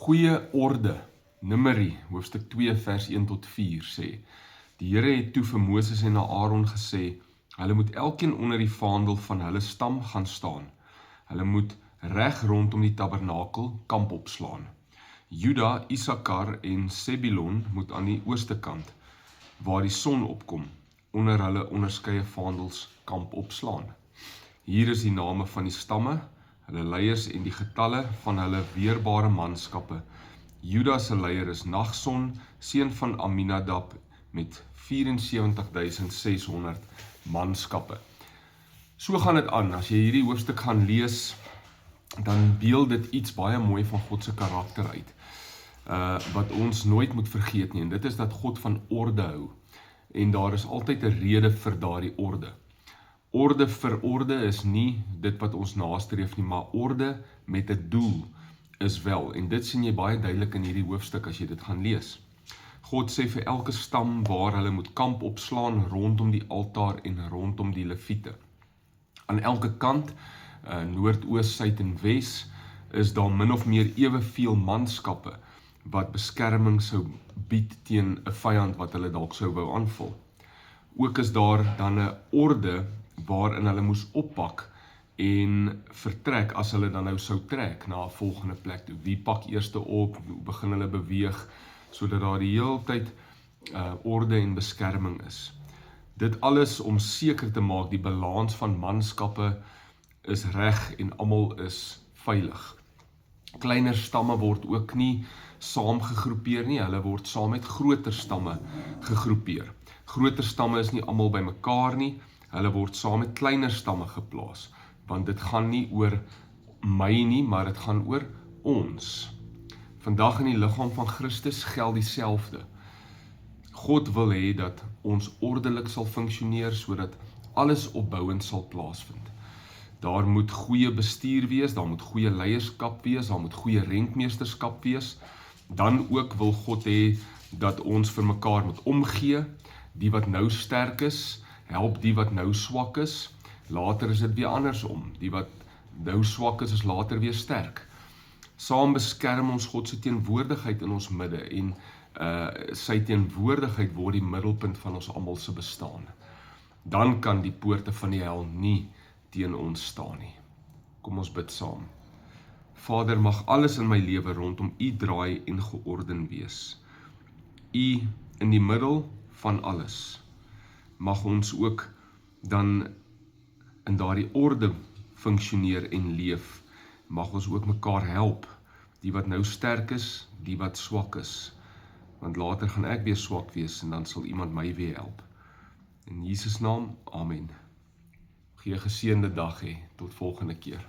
Goeie orde, Numeri, hoofstuk 2 vers 1 tot 4 sê, die Here het toe vir Moses en Aaron gesê, hulle moet elkeen onder die vaandel van hulle stam gaan staan. Hulle moet reg rondom die tabernakel kamp opslaan. Juda, Issachar en Sebulon moet aan die ooste kant, waar die son opkom, onder hulle onderskeie vaandels kamp opslaan. Hier is die name van die stamme, hulle leiers en die getalle van hulle weerbare manskappe. Juda se leier is Nagson, seun van Aminadab, met 74.600 manskappe. So gaan dit aan. As jy hierdie hoofstuk gaan lees, dan beeld dit iets baie mooi van God se karakter uit. Wat ons nooit moet vergeet nie, en dit is dat God van orde hou. En daar is altyd 'n rede vir daardie orde. Orde vir orde is nie dit wat ons nastreef nie, maar orde met 'n doel is wel. En dit sien jy baie duidelik in hierdie hoofstuk as jy dit gaan lees. God sê vir elke stam waar hulle moet kamp opslaan rondom die altaar en rondom die leviete. Aan elke kant, noord, oos, suid en wes, is daar min of meer eweveel manskappe wat beskerming sou bied teen 'n vyand wat hulle dalk sou wou aanval. Ook is daar dan 'n orde waarin hulle moes oppak en vertrek as hulle dan nou sou trek na 'n volgende plek toe. Wie pak eerste op, hoe begin hulle beweeg, sodat daar die hele tyd orde en beskerming is. Dit alles om seker te maak die balans van manskappe is reg en almal is veilig. Kleiner stamme word ook nie saam gegroepeer nie, hulle word saam met groter stamme gegroepeer. Groter stamme is nie almal by mekaar nie, hulle word saam met kleiner stamme geplaas, want dit gaan nie oor my nie, maar dit gaan oor ons. Vandag in die liggaam van Christus geld dieselfde. God wil hê dat ons ordelik sal funksioneer, sodat alles opbouend sal plaasvind. Daar moet goeie bestuur wees, daar moet goeie leierskap wees, daar moet goeie rentmeesterskap wees. Dan ook wil God hê dat ons vir mekaar moet omgee. Die wat nou sterk is, help die wat nou swak is. Later is dit weer andersom. Die wat nou swak is later weer sterk. Saam beskerm ons God se teenwoordigheid in ons midde en sy teenwoordigheid word die middelpunt van ons almal se bestaan. Dan kan die poorte van die hel nie teen ons staan nie. Kom ons bid saam. Vader, mag alles in my lewe rondom U draai en georden wees. U in die middel van alles. Mag ons ook dan in daardie orde funksioneer en leef. Mag ons ook mekaar help, die wat nou sterk is, die wat swak is. Want later gaan ek weer swak wees en dan sal iemand my weer help. In Jesus naam, amen. Gee 'n geseënde dag hê, tot volgende keer.